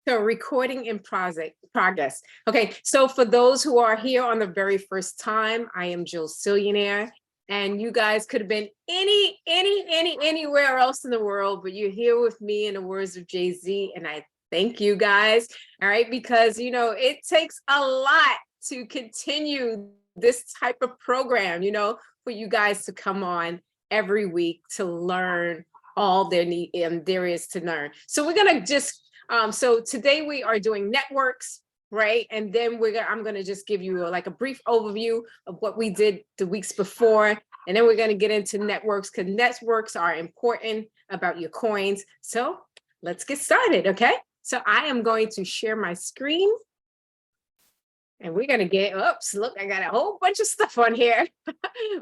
So recording in progress. Okay, so for those who are here on the very first time, I am Jill Cillionaire, and you guys could have been anywhere else in the world, but you're here with me in the words of Jay-Z, and I thank you guys, all right, because, you know, it takes a lot to continue this type of program, you know, for you guys to come on every week to learn all there is to learn. So we're gonna just so today we are doing networks, right? And then I'm gonna just give you like a brief overview of what we did the weeks before. And then we're gonna get into networks because networks are important about your coins. So let's get started, okay? So I am going to share my screen. And we're gonna get, oops, look, I got a whole bunch of stuff on here.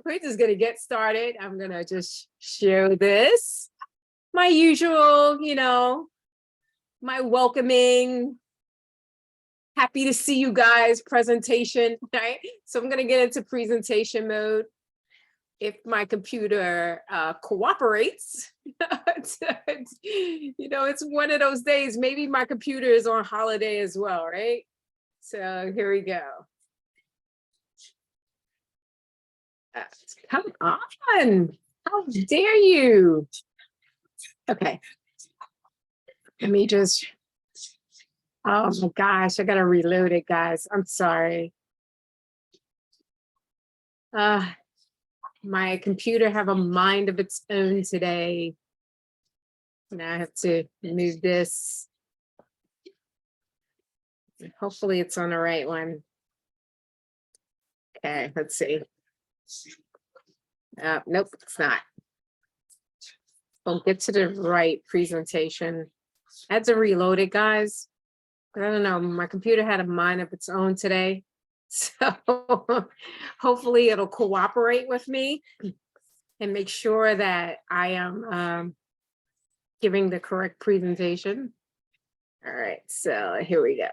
We're just gonna get started. I'm gonna just share this. My usual, you know, my welcoming, happy to see you guys presentation, right? So I'm gonna get into presentation mode. If my computer cooperates, you know, it's one of those days, maybe my computer is on holiday as well, right? So here we go. Come on, how dare you? Okay, let me just, oh my gosh, I gotta reload it, guys. I'm sorry. My computer have a mind of its own today. Now I have to move this. Hopefully it's on the right one. Okay, let's see. Nope, it's not. We'll get to the right presentation. I had to reload it, guys. I don't know, my computer had a mind of its own today. So hopefully it'll cooperate with me and make sure that I am giving the correct presentation. All right, so here we go.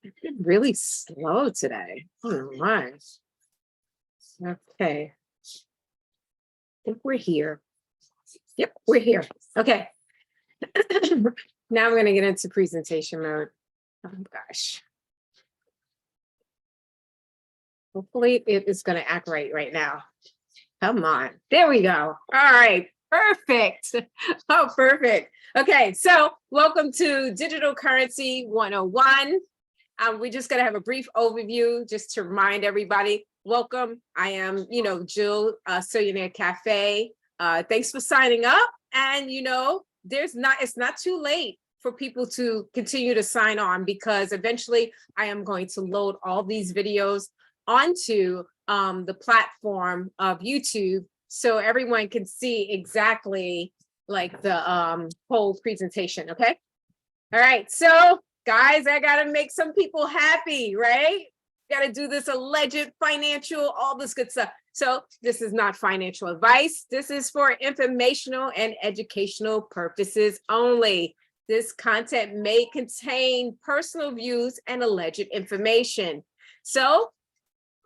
It's been really slow today. Oh my. Okay. I think we're here. Yep, we're here. Okay. Now I'm going to get into presentation mode. Oh gosh. Hopefully it is going to act right now. Come on. There we go. All right. Perfect. Oh, perfect. Okay, so welcome to Digital Currency 101. We're just going to have a brief overview just to remind everybody. Welcome. I am, you know, Jill, Cillionaire Café. Thanks for signing up. And, you know, it's not too late for people to continue to sign on because eventually I am going to load all these videos onto the platform of YouTube so everyone can see exactly like the whole presentation, okay? All right, so guys, I gotta make some people happy, right? Gotta do this alleged financial, all this good stuff. So this is not financial advice. This is for informational and educational purposes only. This content may contain personal views and alleged information. So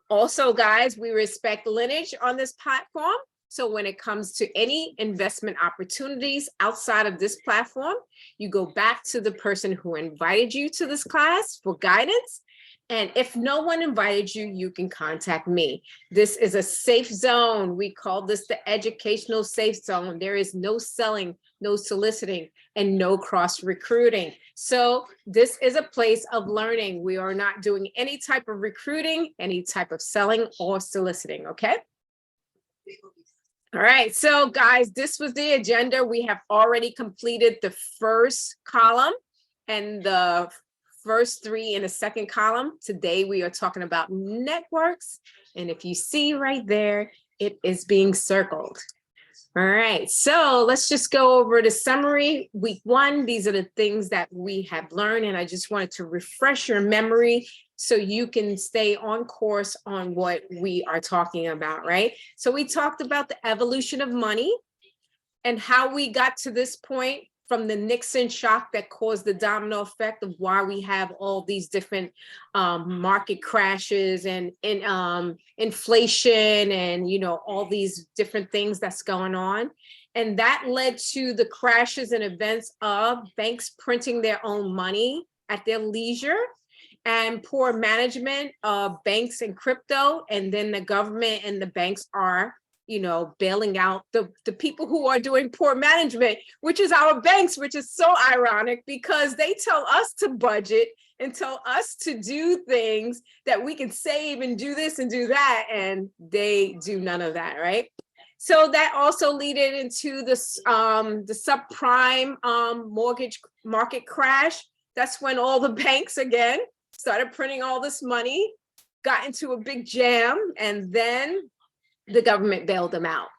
also, guys, we respect lineage on this platform. So when it comes to any investment opportunities outside of this platform, you go back to the person who invited you to this class for guidance. And if no one invited you, you can contact me. This is a safe zone. We call this the educational safe zone. There is no selling, no soliciting, and no cross recruiting. So this is a place of learning. We are not doing any type of recruiting, any type of selling or soliciting, okay? All right, so guys, this was the agenda. We have already completed the first column and the first three in the second column. Today, we are talking about networks. And if you see right there, it is being circled. All right, so let's just go over the summary. Week one, these are the things that we have learned. And I just wanted to refresh your memory so you can stay on course on what we are talking about, right? So we talked about the evolution of money and how we got to this point from the Nixon shock that caused the domino effect of why we have all these different market crashes and inflation and, you know, all these different things that's going on. And that led to the crashes and events of banks printing their own money at their leisure and poor management of banks and crypto. And then the government and the banks are, you know, bailing out the people who are doing poor management, which is our banks, which is so ironic because they tell us to budget and tell us to do things that we can save and do this and do that. And they do none of that, right? So that also led into this, the subprime mortgage market crash. That's when all the banks again started printing all this money, got into a big jam, and then the government bailed them out.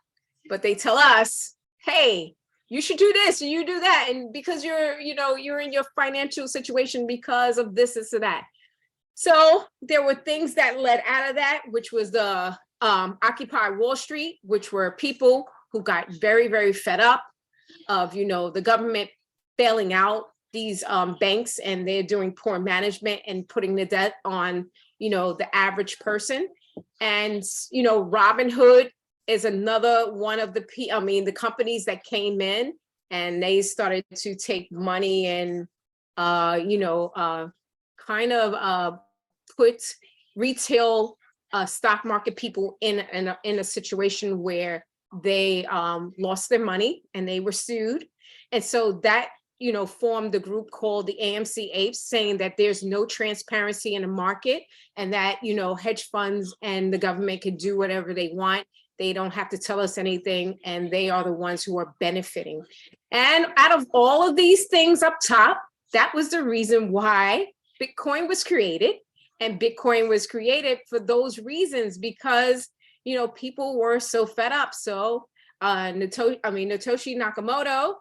But they tell us, hey, you should do this and you do that. And because you're, you know, you're in your financial situation because of this or that. So there were things that led out of that, which was the Occupy Wall Street, which were people who got very, very fed up of, you know, the government bailing out these banks and they're doing poor management and putting the debt on, you know, the average person. And, you know, Robinhood is another one of the companies that came in and they started to take money and, you know, kind of put retail stock market people in a situation where they lost their money and they were sued. And so that, you know, formed the group called the AMC Apes, saying that there's no transparency in the market and that, you know, hedge funds and the government can do whatever they want. They don't have to tell us anything, and they are the ones who are benefiting. And out of all of these things up top, that was the reason why Bitcoin was created. And Bitcoin was created for those reasons because, you know, people were so fed up. So Satoshi Nakamoto,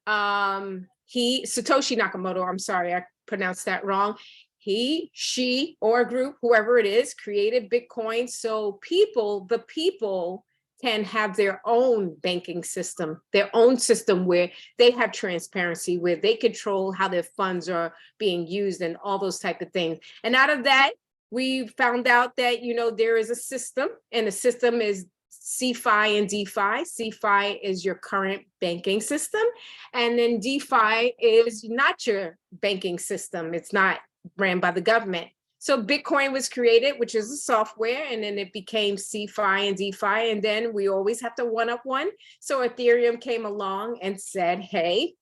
Satoshi Nakamoto, I'm sorry, I pronounced that wrong. He, she, or a group, whoever it is, created Bitcoin so the people can have their own banking system, their own system where they have transparency, where they control how their funds are being used and all those type of things. And out of that, we found out that, you know, there is a system, and the system is CeFi and DeFi. CeFi is your current banking system. And then DeFi is not your banking system. It's not ran by the government. So Bitcoin was created, which is a software, and then it became CeFi and DeFi. And then we always have to one up one. So Ethereum came along and said, hey,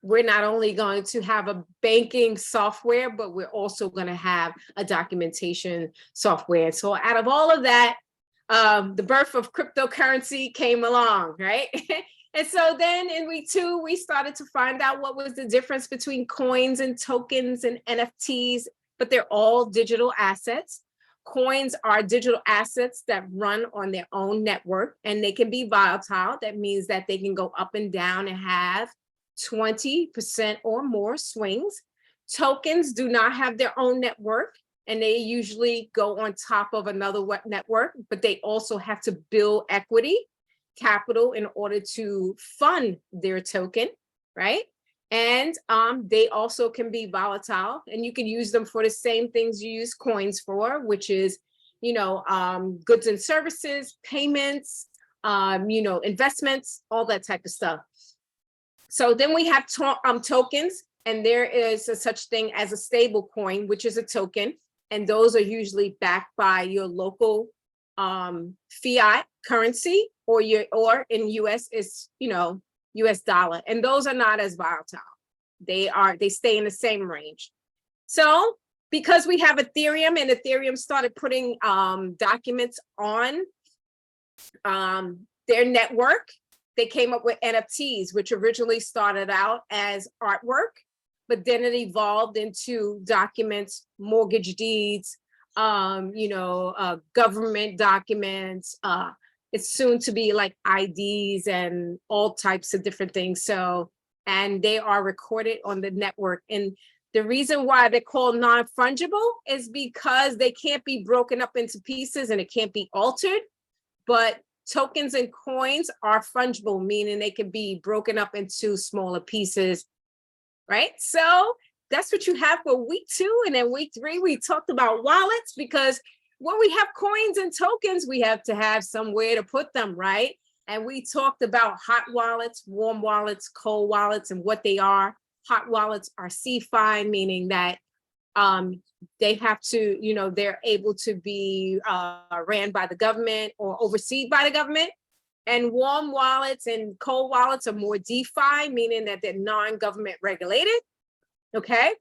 we're not only going to have a banking software, but we're also going to have a documentation software. So out of all of that, the birth of cryptocurrency came along, right? And so then in week 2, we started to find out what was the difference between coins and tokens and NFTs, but they're all digital assets. Coins are digital assets that run on their own network, and they can be volatile. That means that they can go up and down and have 20% or more swings. Tokens do not have their own network, and they usually go on top of another network, but they also have to build equity capital in order to fund their token, right? And they also can be volatile, and you can use them for the same things you use coins for, which is, you know, goods and services, payments, you know, investments, all that type of stuff. So then we have tokens, and there is a such thing as a stable coin, which is a token. And those are usually backed by your local fiat currency, or in US is, you know, US dollar. And those are not as volatile. They stay in the same range. So because we have Ethereum, and Ethereum started putting documents on their network, they came up with NFTs, which originally started out as artwork, but then it evolved into documents, mortgage deeds, you know, government documents. It's soon to be like IDs and all types of different things. So, and they are recorded on the network. And the reason why they're called non-fungible is because they can't be broken up into pieces and it can't be altered, but Tokens and coins are fungible, meaning they can be broken up into smaller pieces, right? So that's what you have for week 2. And then week 3, we talked about wallets, because when we have coins and tokens, we have to have somewhere to put them, right? And we talked about hot wallets, warm wallets, cold wallets, and what they are. Hot wallets are CFI, meaning that they have to, they're able to be ran by the government or overseen by the government. And warm wallets and cold wallets are more DeFi, meaning that they're non-government regulated. Okay.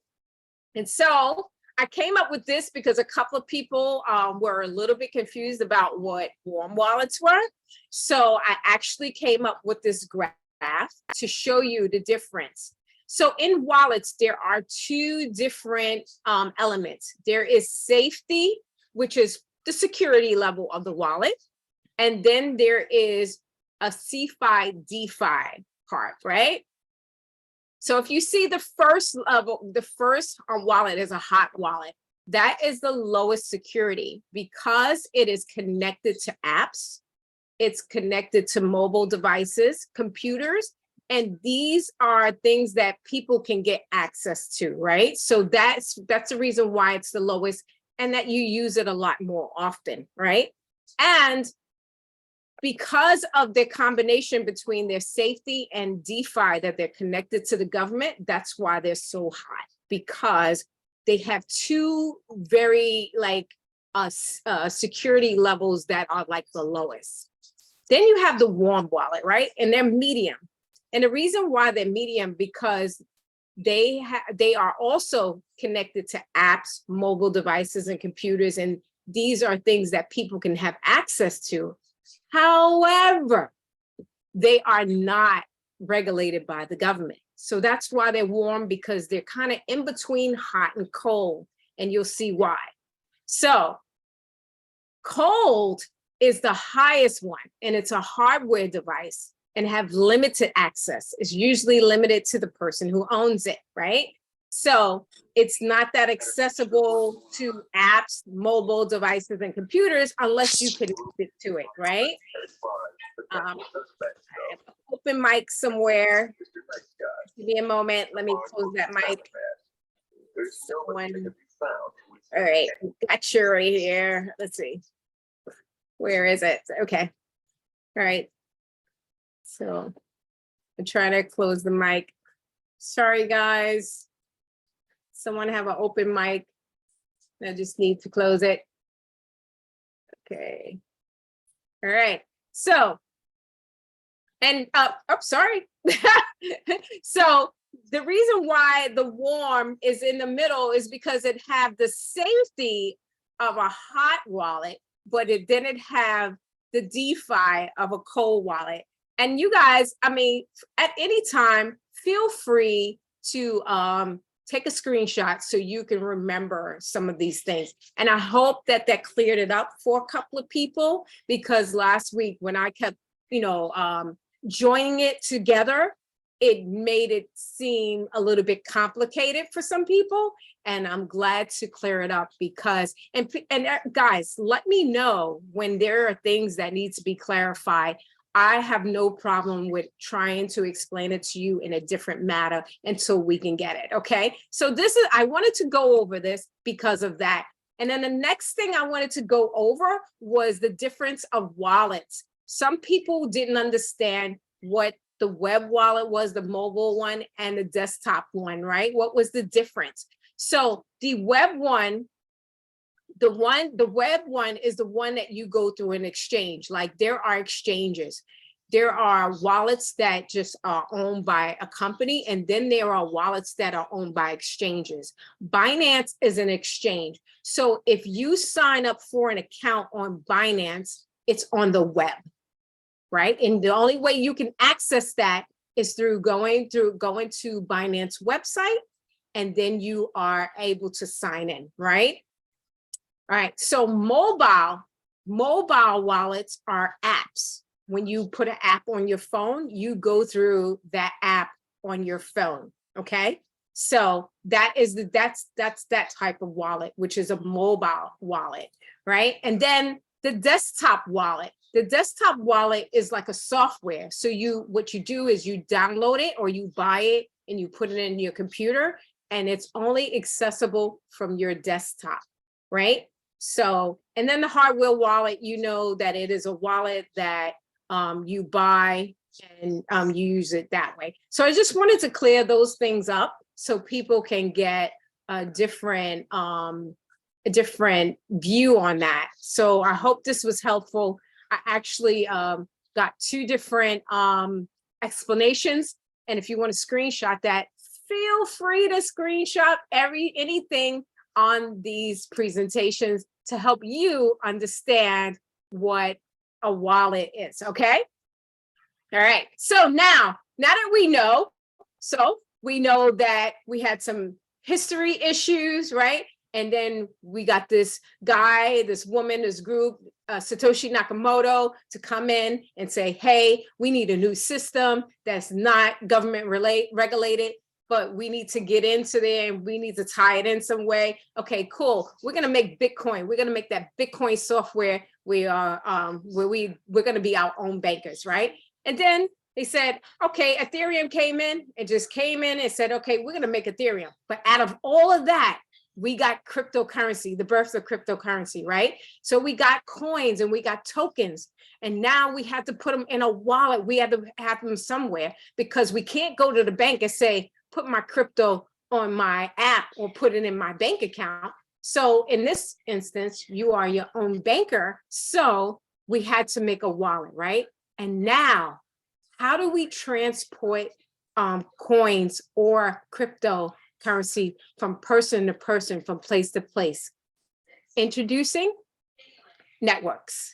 And so I came up with this because a couple of people were a little bit confused about what warm wallets were. So I actually came up with this graph to show you the difference. So in wallets, there are 2 different elements. There is safety, which is the security level of the wallet. And then there is a CFI DeFi part, right? So if you see the first level, the first wallet is a hot wallet. That is the lowest security because it is connected to apps. It's connected to mobile devices, computers, and these are things that people can get access to, right? So that's the reason why it's the lowest and that you use it a lot more often, right? And because of the combination between their safety and DeFi, that they're connected to the government, that's why they're so hot, because they have 2 very security levels that are like the lowest. Then you have the warm wallet, right? And they're medium. And the reason why they're medium, because they are also connected to apps, mobile devices, and computers. And these are things that people can have access to. However, they are not regulated by the government. So that's why they're warm, because they're kind of in between hot and cold, and you'll see why. So cold is the highest one, and it's a hardware device and have limited access. It's usually limited to the person who owns it, right? So it's not that accessible to apps, mobile devices, and computers unless you connect it to it, right? I have an open mic somewhere. Give me a moment. Let me close that mic. Someone. All right, got you right here. Let's see. Where is it? Okay. All right. So I'm trying to close the mic. Sorry, guys. Someone have an open mic. I just need to close it. Okay. All right. So, and sorry. So the reason why the warm is in the middle is because it have the safety of a hot wallet, but it didn't have the DeFi of a cold wallet. And you guys, I mean, at any time, feel free to take a screenshot so you can remember some of these things. And I hope that cleared it up for a couple of people, because last week when I kept, joining it together, it made it seem a little bit complicated for some people. And I'm glad to clear it up, because, and guys, let me know when there are things that need to be clarified. I have no problem with trying to explain it to you in a different manner until we can get it, okay? So I wanted to go over this because of that. And then the next thing I wanted to go over was the difference of wallets. Some people didn't understand what the web wallet was, the mobile one, and the desktop one, right? What was the difference? So the web one, the web one is the one that you go through an exchange. Like, there are exchanges. There are wallets that just are owned by a company, and then there are wallets that are owned by exchanges. Binance is an exchange. So if you sign up for an account on Binance, it's on the web, right? And the only way you can access that is through going to Binance website, and then you are able to sign in, right? All right, so mobile wallets are apps. When you put an app on your phone, you go through that app on your phone, okay? So that's that type of wallet, which is a mobile wallet, right? And then the desktop wallet. The desktop wallet is like a software. So what you do is you download it or you buy it and you put it in your computer, and it's only accessible from your desktop, right? So, and then the hardware wallet, you know that it is a wallet that you buy and you use it that way. So I just wanted to clear those things up so people can get a different view on that. So I hope this was helpful. I actually got two different explanations. And if you want to screenshot that, feel free to screenshot anything on these presentations to help you understand what a wallet is, okay? All right, so now that we know, that we had some history issues, right? And then we got this guy, this woman, this group, Satoshi Nakamoto, to come in and say, hey, we need a new system that's not government regulated, but we need to get into there and we need to tie it in some way. Okay, cool. We're gonna make Bitcoin. We're gonna make that Bitcoin software. We're gonna be our own bankers, right? And then they said, okay, Ethereum came in and said, okay, we're gonna make Ethereum. But out of all of that, we got cryptocurrency, the birth of cryptocurrency, right? So we got coins and we got tokens. And now we have to put them in a wallet. We had to have them somewhere because we can't go to the bank and say, put my crypto on my app or put it in my bank account. So in this instance, you are your own banker. So we had to make a wallet, right? And now, how do we transport coins or cryptocurrency from person to person, from place to place? Introducing networks.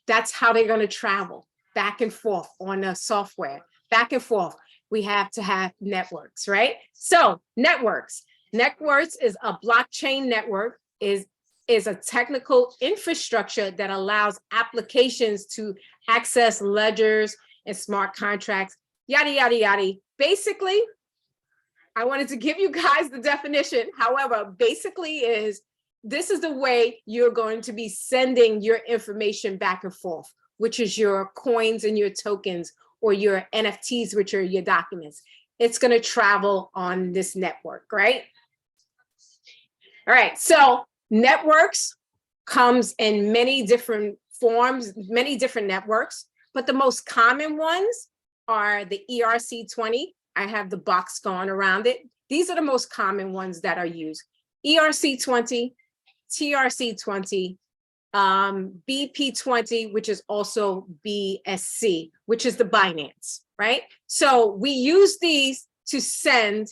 That's how they're going to travel back and forth on the software, back and forth. We have to have networks, right? So networks is a blockchain network, is a technical infrastructure that allows applications to access ledgers and smart contracts, yada, yada, yada. Basically, I wanted to give you guys the definition. However, basically this is the way you're going to be sending your information back and forth, which is your coins and your tokens or your NFTs, which are your documents. It's going to travel on this network, right? All right, so networks comes in many different forms, many different networks, but the most common ones are the ERC20. I have the box going around it. These are the most common ones that are used. ERC20, TRC20, BP20, which is also BSC, which is the Binance, right? So we use these to send,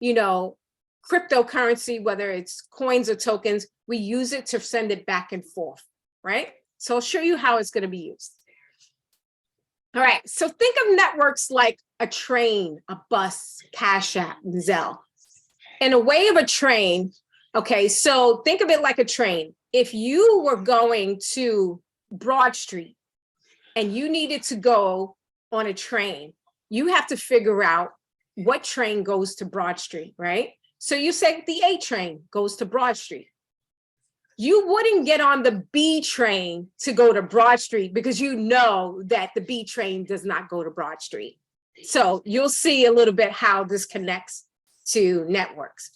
cryptocurrency, whether it's coins or tokens, we use it to send it back and forth, right? So I'll show you how it's going to be used. All right, so think of networks like a train, a bus, Cash App, Zelle. In a way of a train, okay, so think of it like a train. If you were going to Broad Street and you needed to go on a train, you have to figure out what train goes to Broad Street, right? So you say the A train goes to Broad Street. You wouldn't get on the B train to go to Broad Street because you know that the B train does not go to Broad Street. So you'll see a little bit how this connects to networks.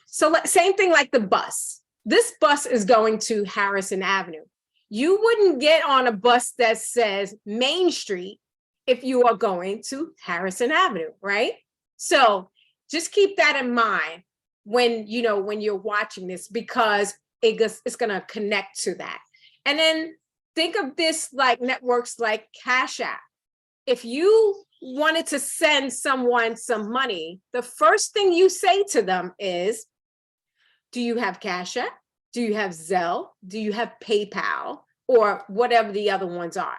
So same thing like the bus. This bus is going to Harrison Avenue. You wouldn't get on a bus that says Main Street if you are going to Harrison Avenue, right? So just keep that in mind when you're watching this, because it's going to connect to that. And then think of this like networks like Cash App. If you wanted to send someone some money, the first thing you say to them is, do you have Cash App? Do you have Zelle? Do you have PayPal? Or whatever the other ones are.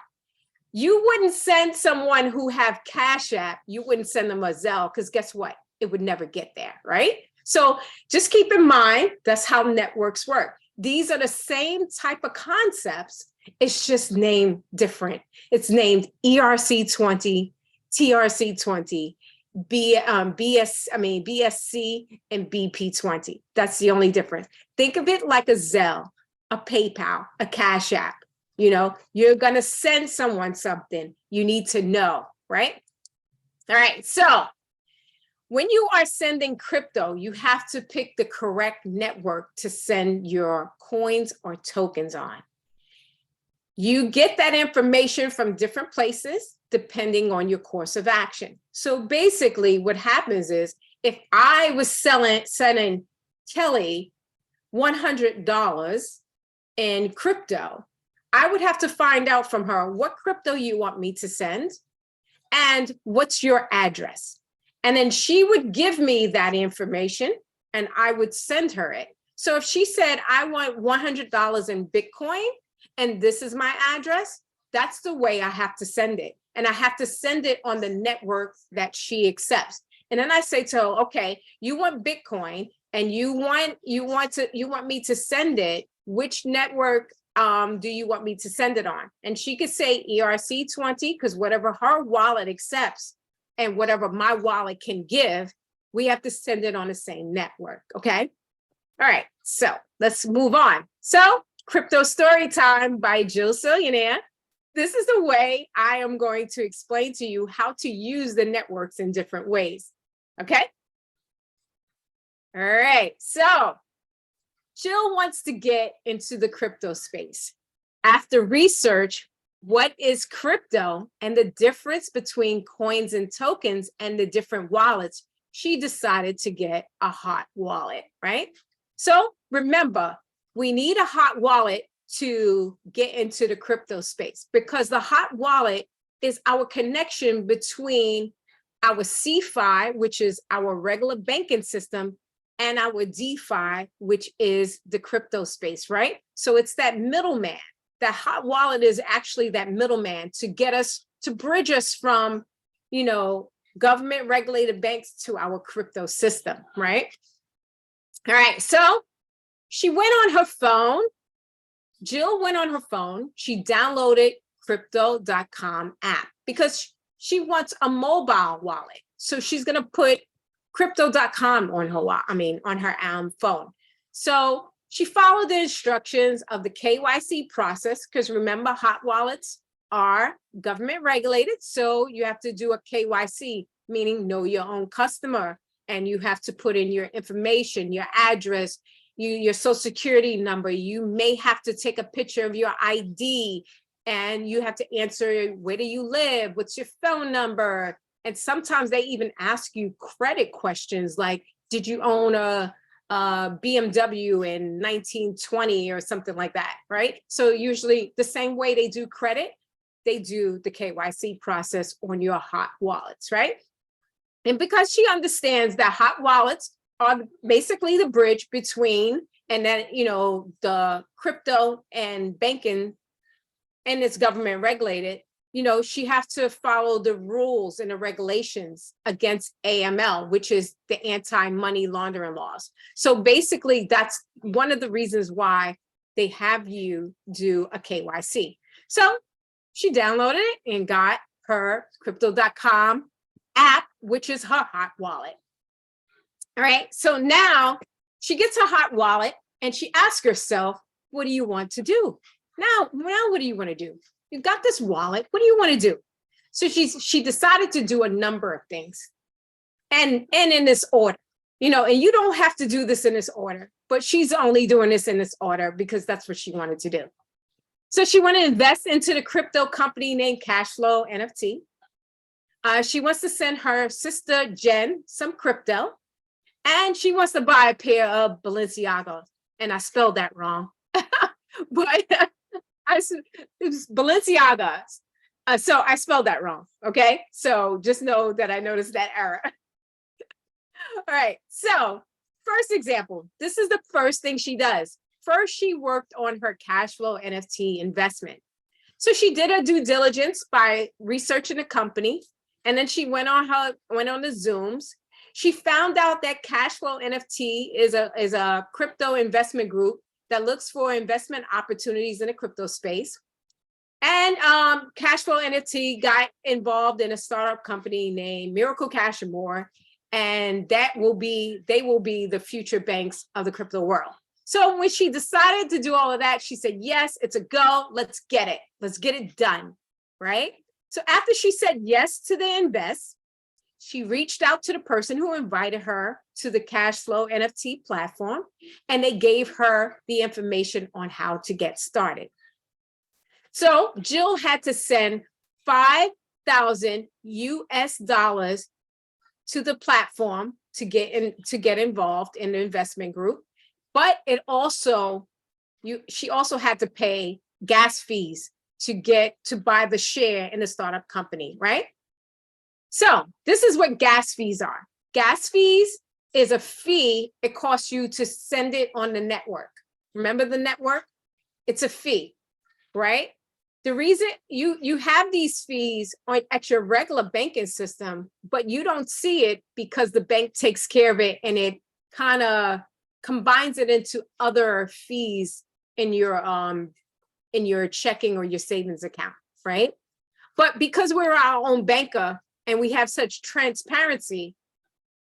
You wouldn't send someone who have Cash App, you wouldn't send them a Zelle, because guess what? It would never get there, right? So just keep in mind, that's how networks work. These are the same type of concepts. It's just named different. It's named ERC20, TRC20, BSC, and BP20. That's the only difference. Think of it like a Zelle, a PayPal, a Cash App. You're going to send someone something. You need to know, right? All right. So when you are sending crypto, you have to pick the correct network to send your coins or tokens on. You get that information from different places depending on your course of action. So basically what happens is if I was sending Kelly $100 in crypto, I would have to find out from her what crypto you want me to send and what's your address. And then she would give me that information and I would send her it. So if she said, I want $100 in Bitcoin and this is my address, that's the way I have to send it. And I have to send it on the network that she accepts. And then I say to her, okay, you want Bitcoin and you want me to send it. Which network do you want me to send it on? And she could say ERC20, because whatever her wallet accepts and whatever my wallet can give, we have to send it on the same network. Okay. All right. So let's move on. So Crypto Story Time by Jill Cillionaire. This is the way I am going to explain to you how to use the networks in different ways. Okay. All right. So Jill wants to get into the crypto space. After research, what is crypto and the difference between coins and tokens and the different wallets, she decided to get a hot wallet, right? So remember, we need a hot wallet to get into the crypto space because the hot wallet is our connection between our CeFi, which is our regular banking system, and our DeFi, which is the crypto space, right? So it's that middleman. That hot wallet is actually that middleman to get us, to bridge us from, government regulated banks to our crypto system, right? All right, so she went on her phone. Jill went on her phone. She downloaded crypto.com app because she wants a mobile wallet. So she's gonna put crypto.com on her phone. So she followed the instructions of the KYC process because remember, hot wallets are government regulated. So you have to do a KYC, meaning know your own customer. And you have to put in your information, your address, your social security number. You may have to take a picture of your ID and you have to answer, where do you live? What's your phone number? And sometimes they even ask you credit questions like, did you own a BMW in 1920 or something like that, right? So usually the same way they do credit, they do the KYC process on your hot wallets, right? And because she understands that hot wallets are basically the bridge between, and then, the crypto and banking, and it's government regulated, she has to follow the rules and the regulations against AML, which is the anti-money laundering laws. So basically, that's one of the reasons why they have you do a KYC. So she downloaded it and got her crypto.com app, which is her hot wallet. All right, so now she gets her hot wallet and she asks herself, what do you want to do? Now, what do you want to do? You got this wallet. What do you want to do? So she decided to do a number of things, and in this order, and you don't have to do this in this order, but she's only doing this in this order because that's what she wanted to do. So she wanted to invest into the crypto company named Cashflow NFT. She wants to send her sister Jen some crypto, and she wants to buy a pair of Balenciaga, and I spelled that wrong, but. It's Balenciaga. So I spelled that wrong. Okay. So just know that I noticed that error. All right. So first example, this is the first thing she does. First, she worked on her Cashflow NFT investment. So she did her due diligence by researching the company. And then she went on the Zooms. She found out that Cashflow NFT is a crypto investment group that looks for investment opportunities in the crypto space. And Cashflow NFT got involved in a startup company named Miracle Cash and More. And they will be the future banks of the crypto world. So when she decided to do all of that, she said, yes, it's a go. Let's get it. Let's get it done, right? So after she said yes to the invest, she reached out to the person who invited her to the cash flow NFT platform, and they gave her the information on how to get started. So Jill had to send 5,000 US dollars to the platform to get involved in the investment group. But it also, she also had to pay gas fees to buy the share in the startup company, right? So this is what gas fees are. Gas fees is a fee it costs you to send it on the network. Remember the network? It's a fee, right? The reason you have these fees at your regular banking system, but you don't see it because the bank takes care of it and it kind of combines it into other fees in your checking or your savings account, right? But because we're our own banker and we have such transparency,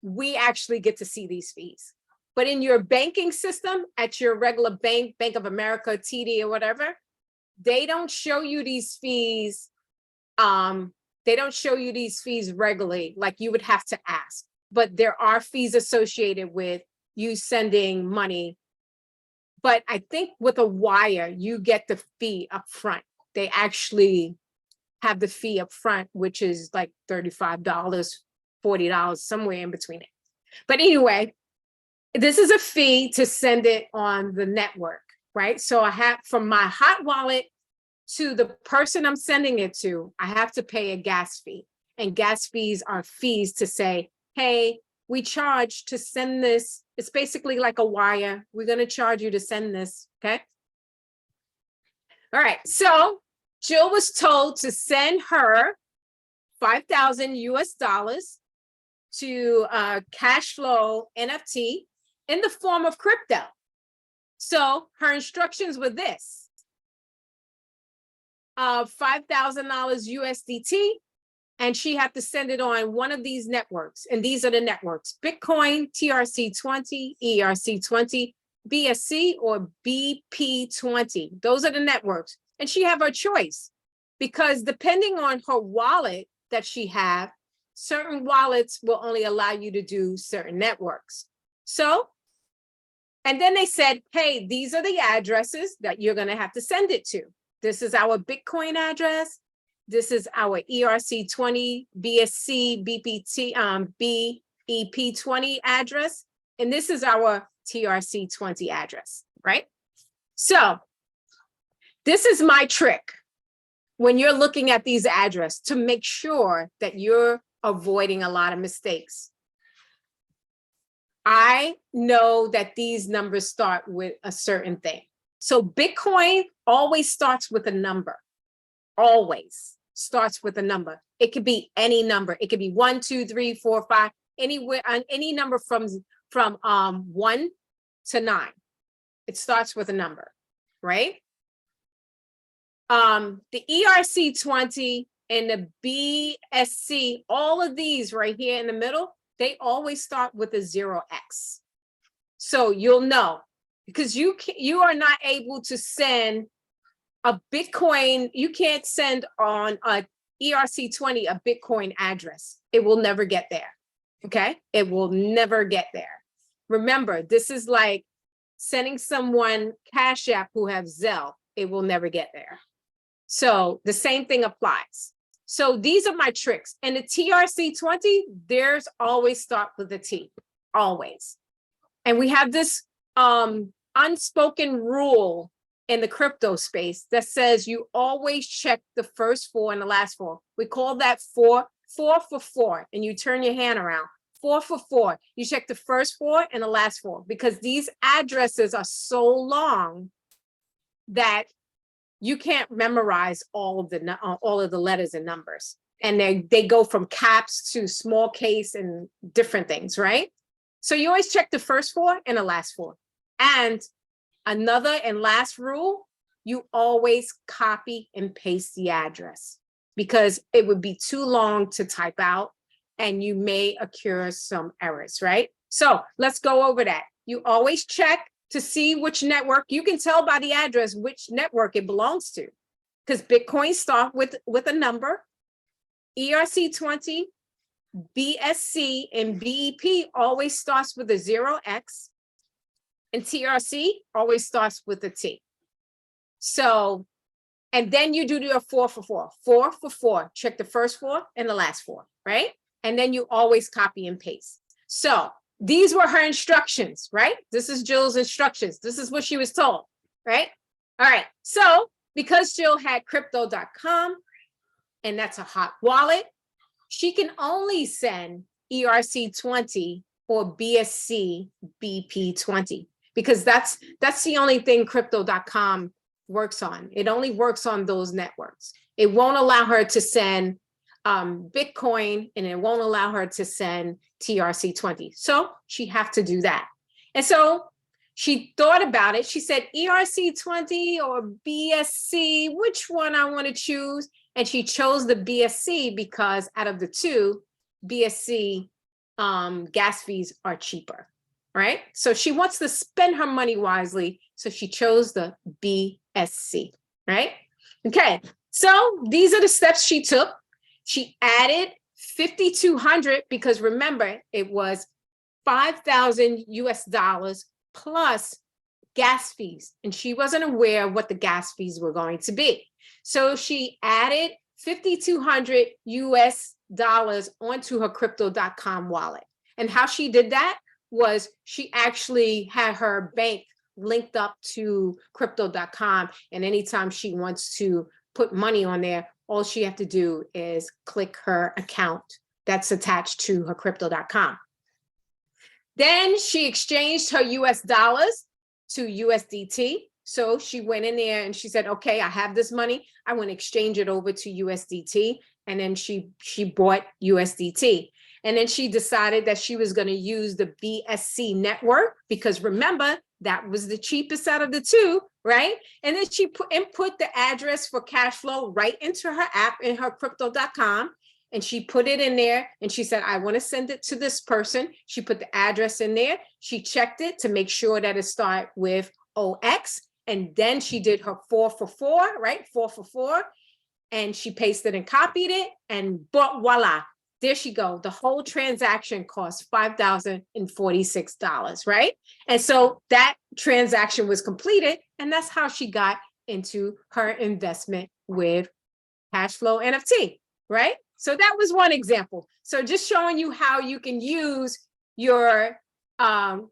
we actually get to see these fees. But in your banking system, at your regular bank, Bank of America, TD or whatever, they don't show you these fees. They don't show you these fees regularly, like you would have to ask. But there are fees associated with you sending money. But I think with a wire, you get the fee up front. They actually have the fee up front, which is like $35, $40, somewhere in between it. But anyway, this is a fee to send it on the network, right? So I have, from my hot wallet to the person I'm sending it to, I have to pay a gas fee. And gas fees are fees to say, hey, we charge to send this. It's basically like a wire. We're going to charge you to send this, okay? All right, so Jill was told to send her 5,000 US dollars to cash flow NFT in the form of crypto. So her instructions were this: $5,000 USDT, and she had to send it on one of these networks. And these are the networks: Bitcoin, TRC20, ERC20, BSC, or BP20. Those are the networks. And she have her choice, because depending on her wallet that she have, certain wallets will only allow you to do certain networks. So, and then they said, hey, these are the addresses that you're going to have to send it to. This is our Bitcoin address. This is our ERC20, BSC, BEP20 address. And this is our TRC20 address, right? So this is my trick when you're looking at these addresses to make sure that you're avoiding a lot of mistakes. I know that these numbers start with a certain thing. So Bitcoin always starts with a number, always starts with a number. It could be any number. It could be 1, 2, 3, 4, 5, anywhere on any number from 1 to 9. It starts with a number, right? The ERC20 and the BSC, all of these right here in the middle, they always start with a 0x. So you'll know, because you are not able to send a Bitcoin. You can't send on a ERC20 a Bitcoin address. It will never get there. Okay, it will never get there. Remember, this is like sending someone Cash App who have Zelle. It will never get there. So the same thing applies. So these are my tricks. And the TRC20, theirs always start with a T, always. And we have this unspoken rule in the crypto space that says you always check the first 4 and the last 4. We call that 4 for 4, and you turn your hand around. 4 for 4. You check the first 4 and the last 4, because these addresses are so long that you can't memorize all of the letters and numbers. And they go from caps to small case and different things, right? So you always check the first 4 and the last 4. And another and last rule, you always copy and paste the address, because it would be too long to type out and you may occur some errors, right? So let's go over that. You always check to see which network. You can tell by the address which network it belongs to, because Bitcoin start with a number. ERC20, BSC, and BEP always starts with a 0x, and TRC always starts with a T. So, and then you do your 4 for 4, 4 for 4. Check the first 4 and the last 4, right? And then you always copy and paste. So these were her instructions, right? This is Jill's instructions. This is what she was told, right? All right. So because Jill had crypto.com, and that's a hot wallet, she can only send ERC20 or BSC BP20, because that's the only thing crypto.com works on. It only works on those networks. It won't allow her to send Bitcoin, and it won't allow her to send TRC20. So she have to do that. And so she thought about it. She said, ERC20 or BSC, which one I want to choose? And she chose the BSC because out of the two, BSC gas fees are cheaper, right? So she wants to spend her money wisely. So she chose the BSC, right? Okay, so these are the steps she took. She added 5,200 because remember, it was 5,000 US dollars plus gas fees. And she wasn't aware of what the gas fees were going to be. So she added 5,200 US dollars onto her crypto.com wallet. And how she did that was she actually had her bank linked up to crypto.com. And anytime she wants to put money on there, all she have to do is click her account that's attached to her crypto.com. Then she exchanged her US dollars to USDT. So she went in there and she said, okay, I have this money. I want to exchange it over to USDT. And then she bought USDT. And then she decided that she was going to use the BSC network because remember, that was the cheapest out of the two, right? And then she input the address for cash flow right into her app in her crypto.com. And she put it in there and she said, I want to send it to this person. She put the address in there. She checked it to make sure that it started with OX. And then she did her 4 for 4, right? 4 for 4. And she pasted and copied it and voila, there she go. The whole transaction cost $5,046, right? And so that transaction was completed. And that's how she got into her investment with Cashflow NFT, right? So that was one example. So just showing you how you can use your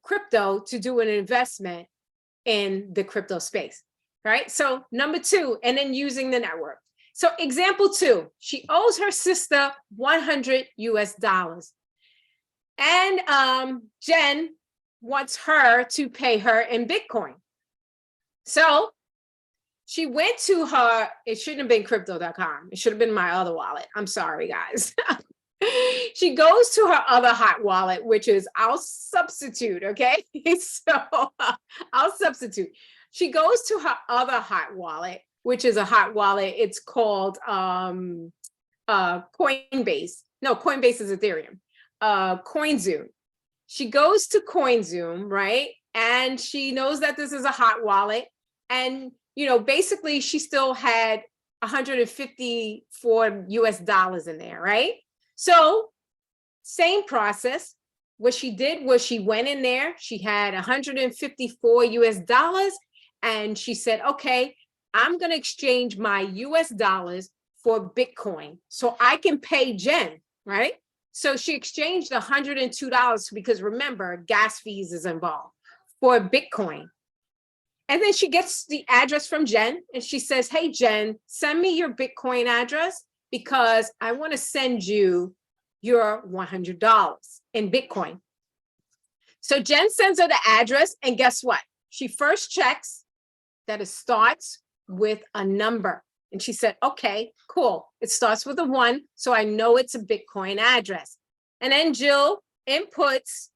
crypto to do an investment in the crypto space, right? So number 2, and then using the network. So example 2, she owes her sister 100 US dollars. And Jen wants her to pay her in Bitcoin. So she went to her, it shouldn't have been crypto.com. It should have been my other wallet. I'm sorry, guys. She goes to her other hot wallet, which is I'll substitute, okay? So I'll substitute. She goes to her other hot wallet, which is a hot wallet. It's called Coinbase. No, Coinbase is Ethereum. CoinZoom. She goes to CoinZoom, right? And she knows that this is a hot wallet. And, you know, basically she still had 154 US dollars in there, right? So same process. What she did was she went in there, she had 154 US dollars, and she said, okay, I'm going to exchange my US dollars for Bitcoin so I can pay Jen, right? So she exchanged $102 because remember, gas fees is involved for Bitcoin. And then she gets the address from Jen and she says, hey, Jen, send me your Bitcoin address because I want to send you your $100 in Bitcoin. So Jen sends her the address and guess what? She first checks that it starts with a number. And she said, okay, cool. It starts with a 1, so I know it's a Bitcoin address. And then Jill inputs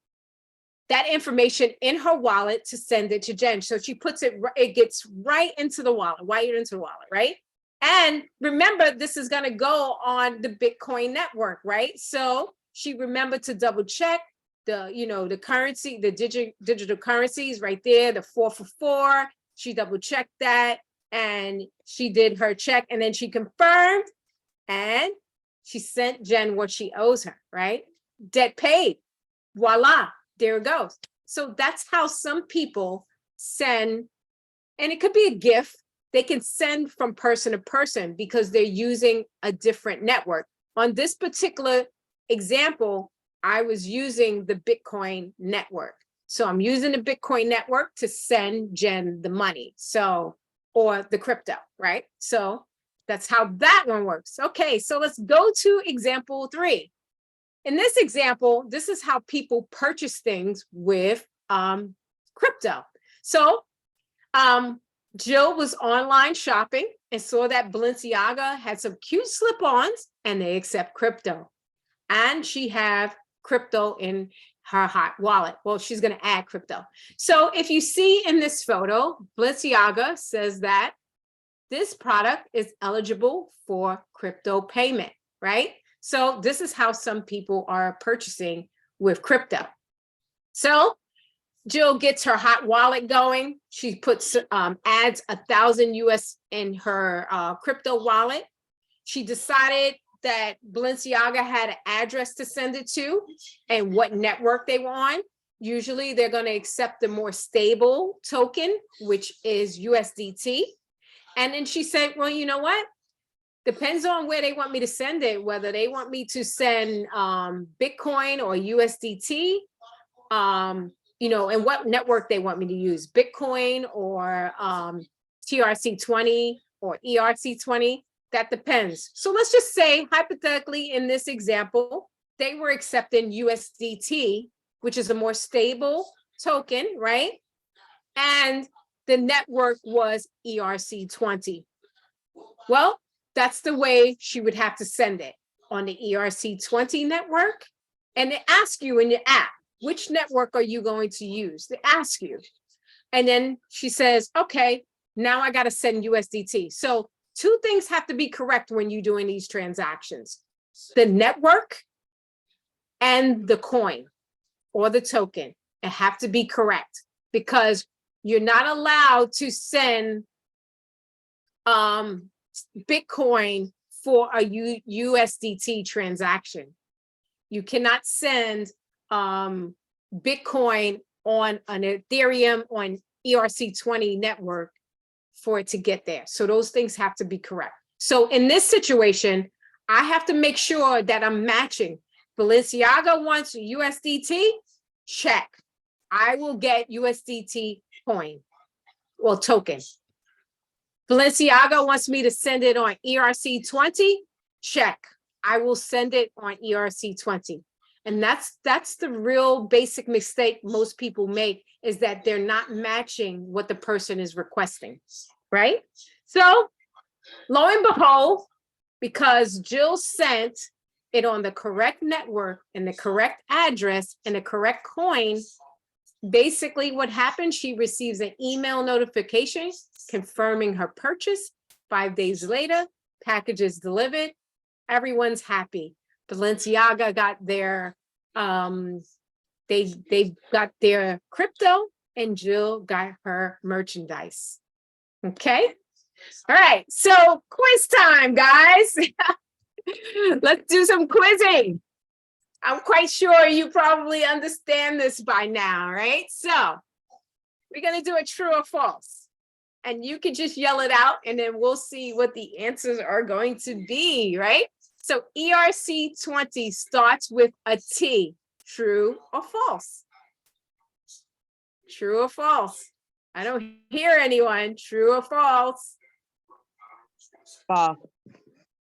that information in her wallet to send it to Jen. So she puts it, it gets right into the wallet, wired into the wallet, right? And remember, this is going to go on the Bitcoin network, right? So she remembered to double check the currency, the digital currencies right there, the 4 for 4. She double checked that and she did her check and then she confirmed and she sent Jen what she owes her, right? Debt paid. Voila, there it goes. So that's how some people send, and it could be a gift. They can send from person to person because they're using a different network. On this particular example, I was using the Bitcoin network. So I'm using the Bitcoin network to send Jen the money. So, or the crypto, right? So that's how that one works. Okay, so let's go to example 3. In this example, this is how people purchase things with crypto. So Jill was online shopping and saw that Balenciaga had some cute slip-ons and they accept crypto. And she have crypto in her hot wallet. Well, she's going to add crypto. So if you see in this photo, Balenciaga says that this product is eligible for crypto payment, right? So this is how some people are purchasing with crypto. So Jill gets her hot wallet going. She puts adds 1,000 US in her crypto wallet. She decided that Balenciaga had an address to send it to and what network they were on. Usually they're going to accept the more stable token, which is USDT. And then she said, well, you know what? Depends on where they want me to send it, whether they want me to send Bitcoin or USDT, and what network they want me to use, Bitcoin or TRC20 or ERC20. That depends. So let's just say, hypothetically, in this example, they were accepting USDT, which is a more stable token, right? And the network was ERC20. Well, that's the way she would have to send it, on the ERC20 network. And they ask you in your app, which network are you going to use? They ask you. And then she says, okay, now I got to send USDT. So 2 things have to be correct when you're doing these transactions: the network and the coin or the token. It have to be correct because you're not allowed to send Bitcoin for a USDT transaction. You cannot send Bitcoin on an Ethereum on ERC20 network for it to get there. So those things have to be correct. So in this situation, I have to make sure that I'm matching. Balenciaga wants USDT, check. I will get USDT coin or token. Balenciaga wants me to send it on ERC20, check. I will send it on ERC20. And that's the real basic mistake most people make, is that they're not matching what the person is requesting, right? So lo and behold, because Jill sent it on the correct network and the correct address and the correct coin, basically what happened, she receives an email notification confirming her purchase. 5 days later, package is delivered. Everyone's happy. Balenciaga got their they got their crypto and Jill got her merchandise. Okay. All right. So quiz time, guys. Let's do some quizzing. I'm quite sure you probably understand this by now, right? So we're going to do a true or false. And you can just yell it out and then we'll see what the answers are going to be, right? So ERC20 starts with a T. True or false? True or false? I don't hear anyone. True or false? False.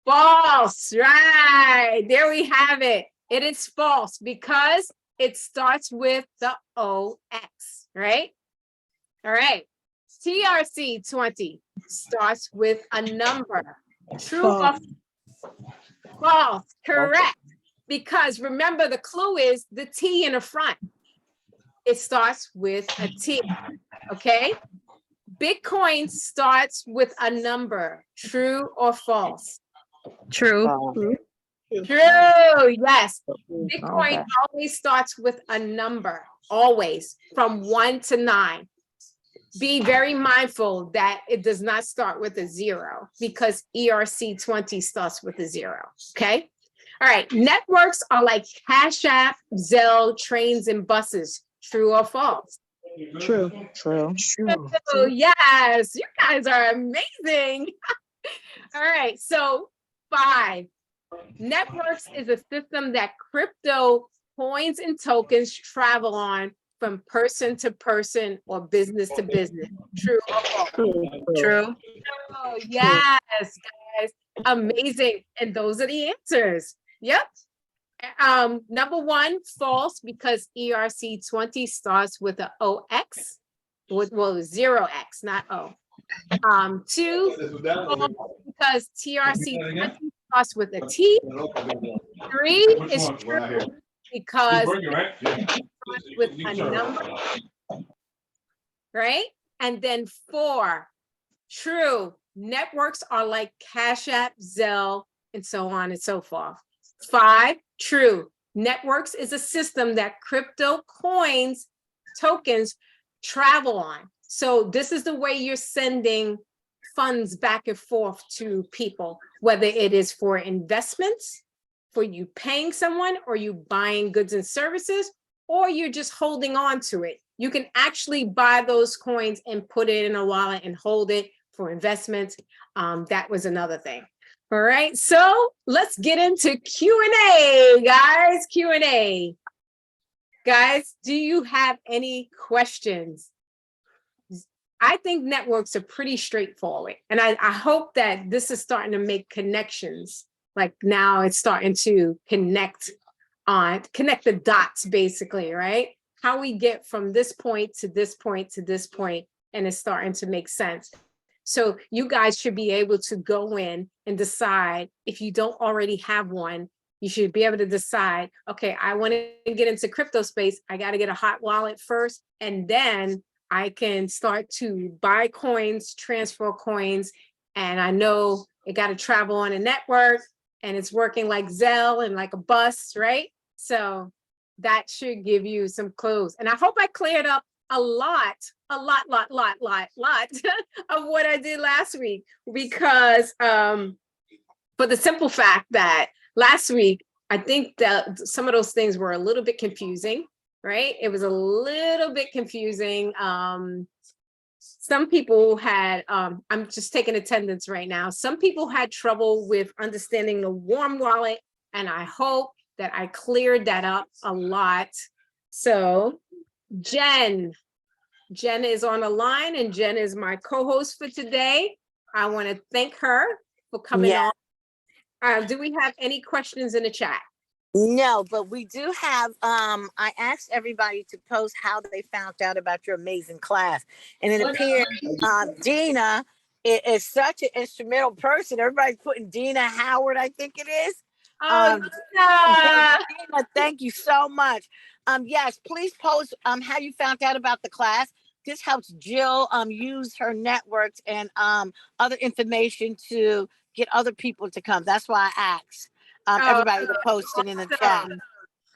False, right. There we have it. It is false because it starts with the OX, right? All right. TRC20 starts with a number. True or false? Correct. Because remember, the clue is the T in the front. It starts with a T, okay? Bitcoin starts with a number. True or false? True. True. Yes. Bitcoin Okay. always starts with a number, always from 1 to 9. Be very mindful that it does not start with a 0 because ERC20 starts with a 0. Okay. All right. Networks are like Cash App, Zelle, trains, and buses. True or false? True. True. Oh, yes. You guys are amazing. All right. So 5. Networks is a system that crypto coins and tokens travel on from person to person or business to business. True or false? True. Oh, yes, guys. Amazing. And those are the answers. Yep. Number 1, false, because ERC20 starts with a OX. Well, 0X, not O. 2, false, because TRC20 starts with a T. 3 is true because it starts with a number, right? And then 4, true. Networks are like Cash App, Zelle, and so on and so forth. 5, true. Networks is a system that crypto coins, tokens travel on. So this is the way you're sending funds back and forth to people, whether it is for investments, for you paying someone, or you buying goods and services, or you're just holding on to it. You can actually buy those coins and put it in a wallet and hold it for investments. That was another thing. All right, so let's get into Q&A, guys. Q&A. Guys, do you have any questions? I think networks are pretty straightforward. And I hope that this is starting to make connections. Like now it's starting to connect the dots, basically, right? How we get from this point to this point to this point, and it's starting to make sense. So you guys should be able to go in and decide, if you don't already have one, you should be able to decide, okay, I want to get into crypto space. I got to get a hot wallet first, and then I can start to buy coins, transfer coins, and I know it got to travel on a network, and it's working like Zelle and like a bus, right? So that should give you some clues. And I hope I cleared up a lot of what I did last week, because for the simple fact that last week, I think that some of those things were a little bit confusing, right? It was a little bit confusing. Some people had, I'm just taking attendance right now. Some people had trouble with understanding the warm wallet, and I hope that I cleared that up a lot. So Jen is on the line, and Jen is my co-host for today. I want to thank her for coming on. Do we have any questions in the chat? No, but we do have, I asked everybody to post how they found out about your amazing class. And it appeared Dina is such an instrumental person. Everybody's putting Dina Howard, I think it is. Oh, Dina, thank you so much. Yes, please post how you found out about the class. This helps Jill use her networks and other information to get other people to come. That's why I asked everybody to post it in the chat.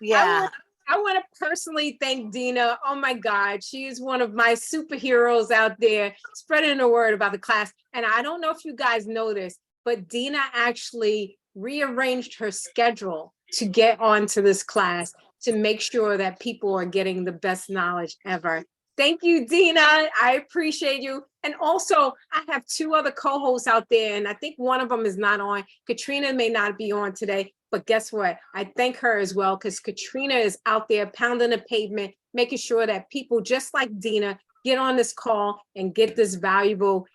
Yeah. I want to personally thank Dina. Oh my God, she is one of my superheroes out there, spreading the word about the class. And I don't know if you guys know this, but Dina actually rearranged her schedule to get onto this class to make sure that people are getting the best knowledge ever. Thank you, Dina. I appreciate you. And also, I have 2 other co-hosts out there, and I think one of them is not on. Katrina may not be on today, but guess what? I thank her as well, because Katrina is out there pounding the pavement, making sure that people just like Dina get on this call and get this valuable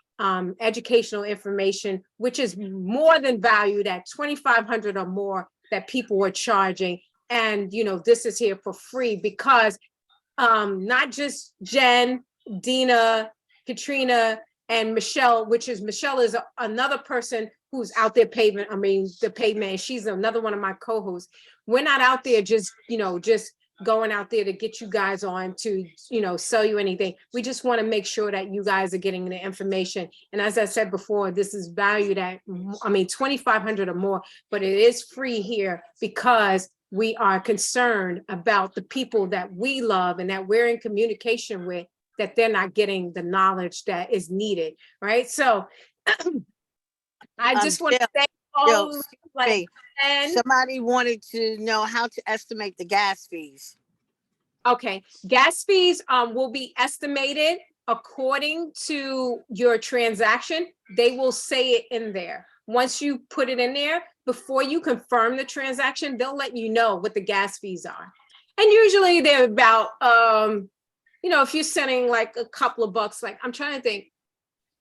educational information, which is more than valued at $2,500 or more that people are charging. And, you know, this is here for free because not just Jen, Dina, Katrina, and Michelle, Michelle is another person who's out there the pavement. She's another one of my co-hosts. We're not out there just going out there to get you guys on to, sell you anything. We just want to make sure that you guys are getting the information. And as I said before, this is valued at, 2,500 or more, but it is free here because we are concerned about the people that we love and that we're in communication with, that they're not getting the knowledge that is needed, right? So I just want to Jill, thank all Jill, of you, like, and somebody wanted to know how to estimate the gas fees. okay, gas fees will be estimated according to your transaction. They will say it in there. Once you put it in there, before you confirm the transaction, they'll let you know what the gas fees are. And usually they're about, if you're sending like a couple of bucks, like I'm trying to think,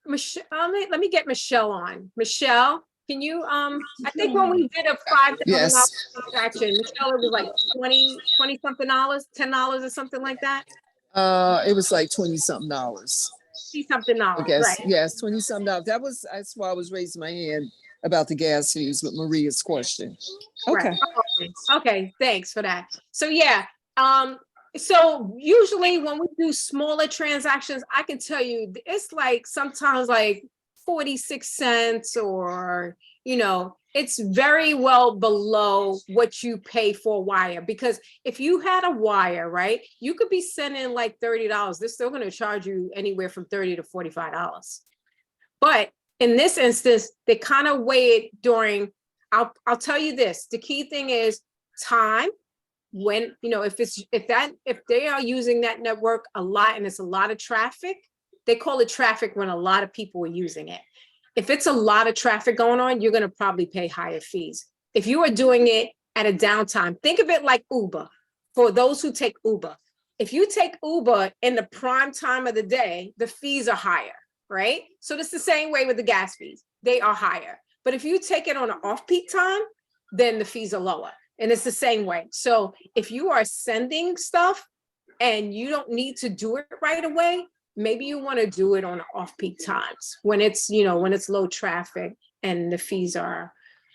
Michelle, let me get Michelle on. Michelle, can you, I think when we did a $5,000 Yes. transaction, Michelle, it was like 20 something dollars, $10 or something like that. It was like 20 something dollars. Something I dollars, guess. right? Yes, 20 something dollars. That's why I was raising my hand about the gas fees with Maria's question. Okay. Right. Okay, thanks for that. So yeah, so usually when we do smaller transactions, I can tell you it's like sometimes like 46 cents or, it's very well below what you pay for a wire. Because if you had a wire, right, you could be sending like $30. They're still going to charge you anywhere from $30 to $45. But in this instance, they kind of weigh it during, I'll tell you this, the key thing is time. When, if they are using that network a lot and it's a lot of traffic, they call it traffic when a lot of people are using it. If it's a lot of traffic going on, you're going to probably pay higher fees. If you are doing it at a downtime, think of it like Uber. For those who take Uber, if you take Uber in the prime time of the day, the fees are higher, right? So it's the same way with the gas fees. They are higher. But if you take it on an off-peak time, then the fees are lower. And it's the same way. So if you are sending stuff and you don't need to do it right away, maybe you want to do it on off-peak times when it's, when it's low traffic and the fees are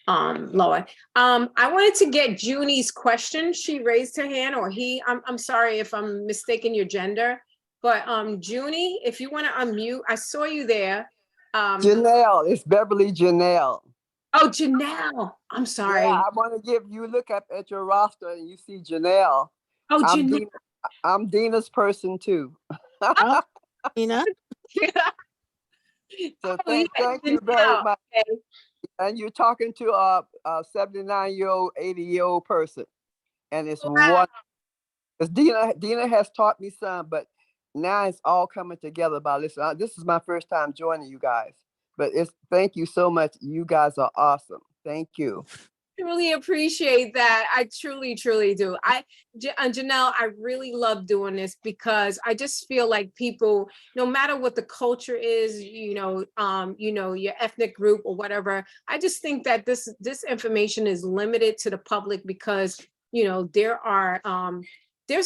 lower. I wanted to get Junie's question. She raised her hand, or he, I'm sorry if I'm mistaking your gender, but Junie, if you want to unmute, I saw you there. Janelle, it's Beverly Janelle. Oh, Janelle, I'm sorry. Yeah, I want to give you look up at your roster and you see Janelle. Oh, Janelle. I'm Dina's person too. Oh, Dina. So thank you very much. Okay. And you're talking to a 79-year-old, 80-year-old person, and it's one. Because Dina has taught me some, but now it's all coming together. By this is my first time joining you guys, but thank you so much. You guys are awesome. Thank you. Really appreciate that. I truly, truly do. Janelle, I really love doing this because I just feel like people, no matter what the culture is, your ethnic group or whatever, I just think that this information is limited to the public because, there's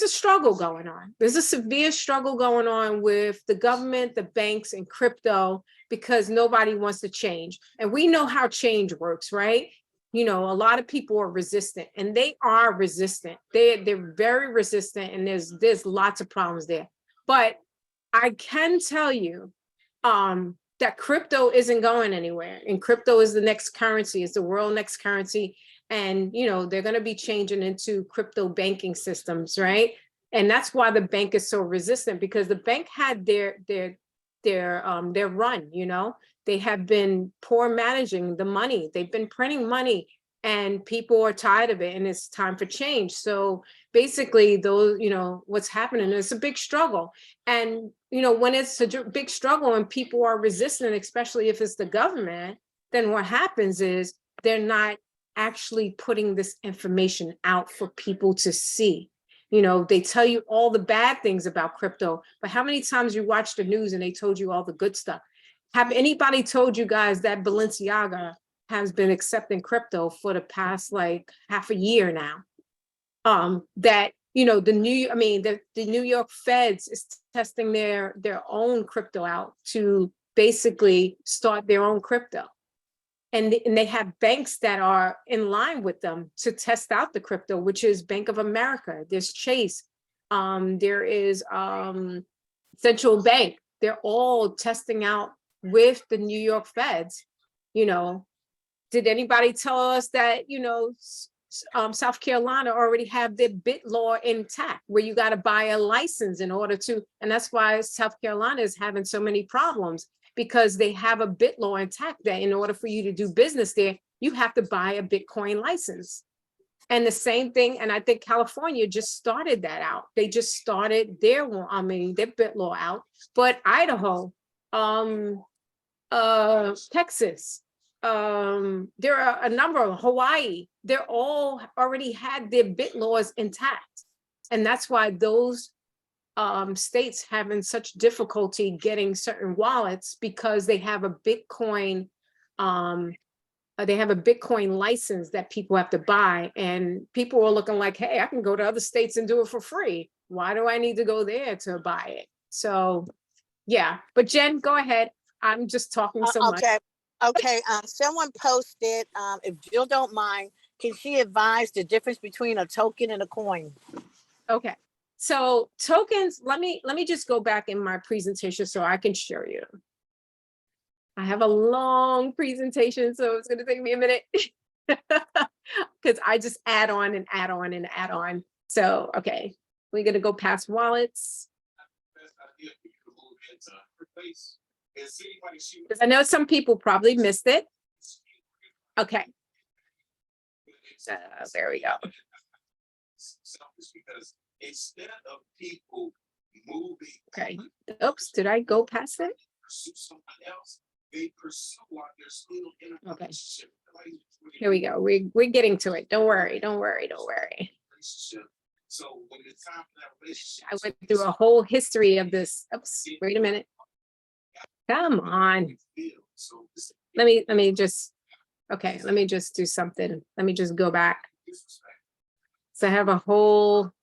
a struggle going on. There's a severe struggle going on with the government, the banks, and crypto because nobody wants to change. And we know how change works, right? A lot of people are resistant, and they are resistant. They're very resistant, and there's lots of problems there. But I can tell you that crypto isn't going anywhere, and crypto is the next currency. It's the world next currency, and they're going to be changing into crypto banking systems, right? And that's why the bank is so resistant, because the bank had their run. They have been poor managing the money. They've been printing money, and people are tired of it, and it's time for change. So basically, what's happening is a big struggle. And, when it's a big struggle and people are resistant, especially if it's the government, then what happens is they're not actually putting this information out for people to see. They tell you all the bad things about crypto, but how many times you watch the news and they told you all the good stuff? Have anybody told you guys that Balenciaga has been accepting crypto for the past like half a year now? That the New York Feds is testing their own crypto out to basically start their own crypto. and they have banks that are in line with them to test out the crypto, which is Bank of America. There's Chase. There is Central Bank. They're all testing out with the New York Feds. You know, did anybody tell us that, you know, South Carolina already have their bit law intact, where you got to buy a license in order to, and that's why South Carolina is having so many problems, because they have a bit law intact that in order for you to do business there, you have to buy a Bitcoin license. And the same thing, and I think California just started that out. They just started their bit law out, but Idaho, Texas, there are a number of Hawaii, they're all already had their bit laws intact. And that's why those states having such difficulty getting certain wallets, because they have a Bitcoin, license that people have to buy, and people are looking like, hey, I can go to other states and do it for free. Why do I need to go there to buy it? So yeah, but Jen, go ahead. I'm just talking so much. Okay, someone posted, if Jill don't mind, can she advise the difference between a token and a coin? Okay, so tokens, let me just go back in my presentation so I can show you. I have a long presentation, so it's gonna take me a minute because I just add on and add on and add on. So, okay, we're gonna go past wallets. Because I know some people probably missed it. Okay. There we go. Okay. Oops, did I go past it? Okay. Here we go. We're getting to it. Don't worry. Don't worry. Don't worry. I went through a whole history of this. Oops, wait a minute. Come on. Let me just, okay, let me just do something. Let me just go back. So I have a whole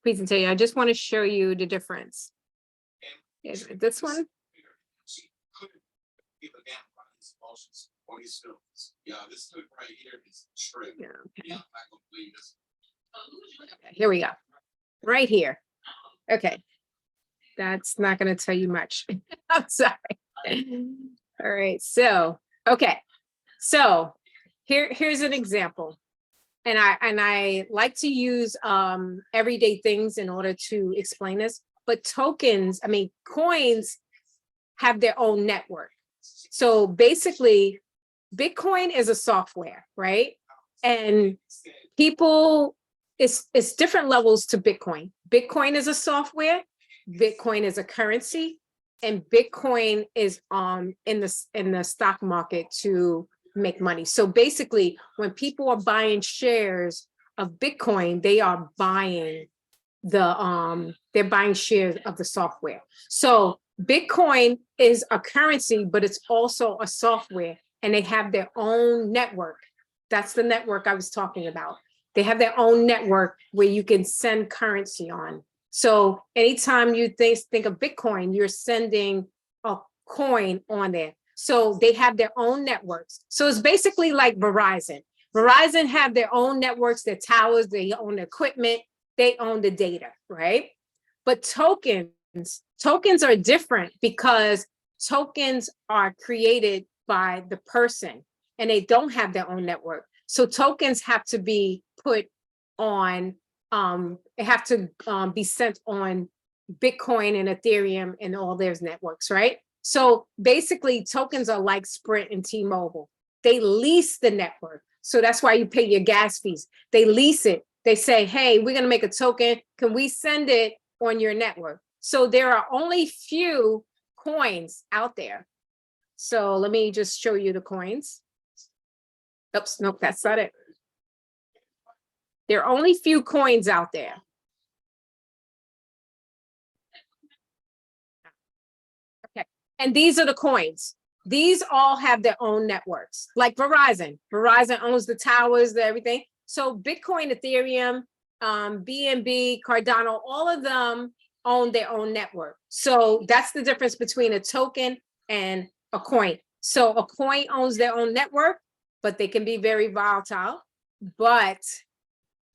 presentation. I just want to show you the difference. Is it this one? Yeah, okay. Okay, here we go. Right here. Okay. That's not going to tell you much. I'm sorry. All right. So, okay. So here's an example. And I like to use everyday things in order to explain this. But tokens, coins have their own network. So basically, Bitcoin is a software, right? And people, it's different levels to Bitcoin. Bitcoin is a software. Bitcoin is a currency, and Bitcoin is in the stock market to make money. So basically, when people are buying shares of Bitcoin, they are buying they're buying shares of the software. So Bitcoin is a currency, but it's also a software, and they have their own network. That's the network I was talking about. They have their own network where you can send currency on. So anytime you think of Bitcoin, you're sending a coin on there. So they have their own networks. So it's basically like Verizon. Verizon have their own networks, their towers, they own the equipment, they own the data, right? But tokens are different, because tokens are created by the person and they don't have their own network. So tokens have to be put on, it have to be sent on Bitcoin and Ethereum and all their networks, right? So basically tokens are like Sprint and T-Mobile. They lease the network. So that's why you pay your gas fees. They lease it. They say, hey, we're gonna make a token. Can we send it on your network? So there are only few coins out there. So let me just show you the coins. Oops, nope, that's not it. There are only few coins out there. Okay, and these are the coins. These all have their own networks, like Verizon. Verizon owns the towers, everything. So Bitcoin, Ethereum, BNB, Cardano, all of them own their own network. So that's the difference between a token and a coin. So a coin owns their own network, but they can be very volatile. But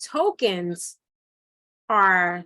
tokens are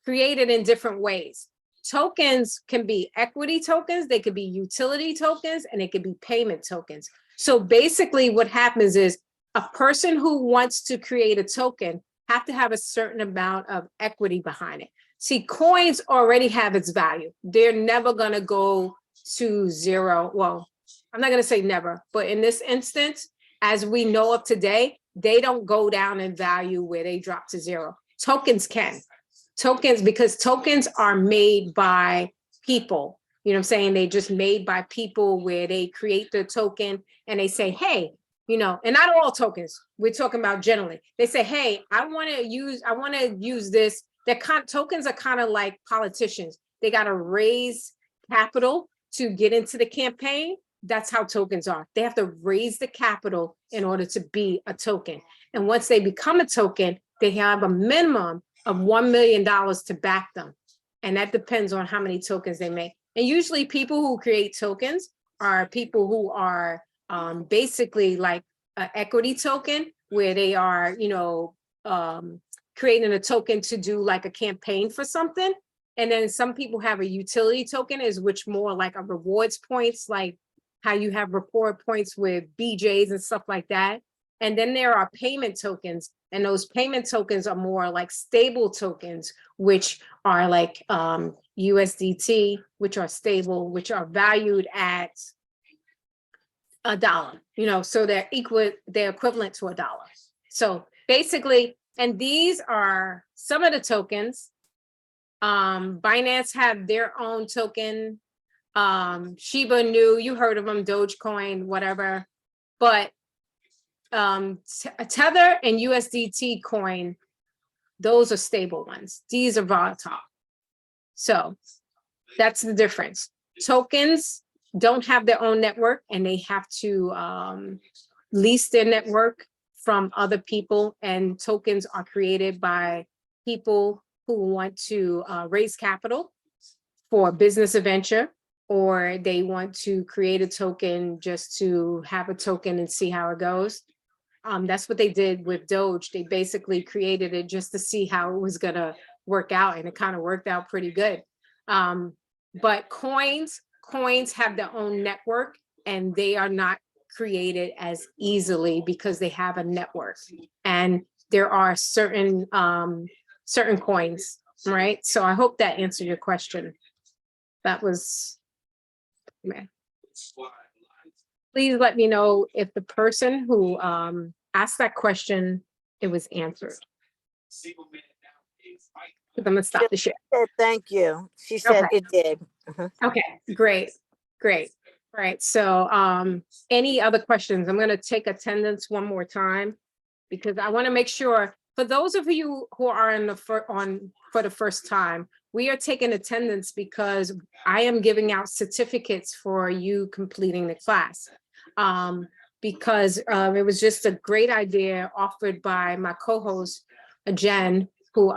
created in different ways. Tokens can be equity tokens, they could be utility tokens, and they could be payment tokens. So basically what happens is a person who wants to create a token have to have a certain amount of equity behind it. See, coins already have its value. They're never gonna go to zero. Well, I'm not gonna say never, but in this instance, as we know of today, they don't go down in value where they drop to zero. Tokens can. Tokens, because tokens are made by people. You know what I'm saying? They just made by people where they create the token and they say, hey, you know, and not all tokens, we're talking about generally. They say, hey, I want to use this. Tokens are kind of like politicians. They got to raise capital to get into the campaign. That's how tokens are. They have to raise the capital in order to be a token. And once they become a token, they have a minimum of $1 million to back them. And that depends on how many tokens they make. And usually people who create tokens are people who are basically like an equity token, where they are, you know, creating a token to do like a campaign for something. And then some people have a utility token, is which more like a rewards points, like how you have reward points with BJs and stuff like that. And then there are payment tokens, and those payment tokens are more like stable tokens, which are like USDT, which are stable, which are valued at $1, you know, so they're equivalent to $1. So basically, and these are some of the tokens. Binance have their own token. Shiba Inu, you heard of them, Dogecoin, whatever. But Tether and USDT coin, those are stable ones. These are volatile. So that's the difference. Tokens don't have their own network, and they have to lease their network from other people. And tokens are created by people who want to raise capital for business venture, or they want to create a token just to have a token and see how it goes. That's what they did with Doge. They basically created it just to see how it was gonna work out, and it kind of worked out pretty good. But coins have their own network, and they are not created as easily because they have a network. And there are certain coins, right? So I hope that answered your question. That was, man. Please let me know if the person who asked that question, it was answered. I'm gonna stop the share. Thank you. She said Okay. it did. Okay, great. All right, so any other questions? I'm gonna take attendance one more time, because I want to make sure, for those of you who are for the first time, we are taking attendance because I am giving out certificates for you completing the class. Because it was just a great idea offered by my co-host, Jen, who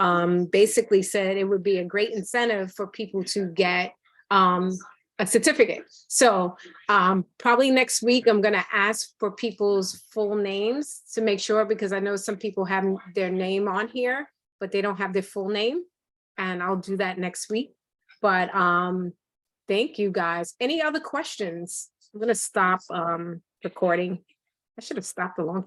basically said it would be a great incentive for people to get a certificate. So probably next week, I'm gonna ask for people's full names to make sure, because I know some people have their name on here, but they don't have their full name. And I'll do that next week. But thank you guys. Any other questions? I'm gonna stop recording. I should have stopped a long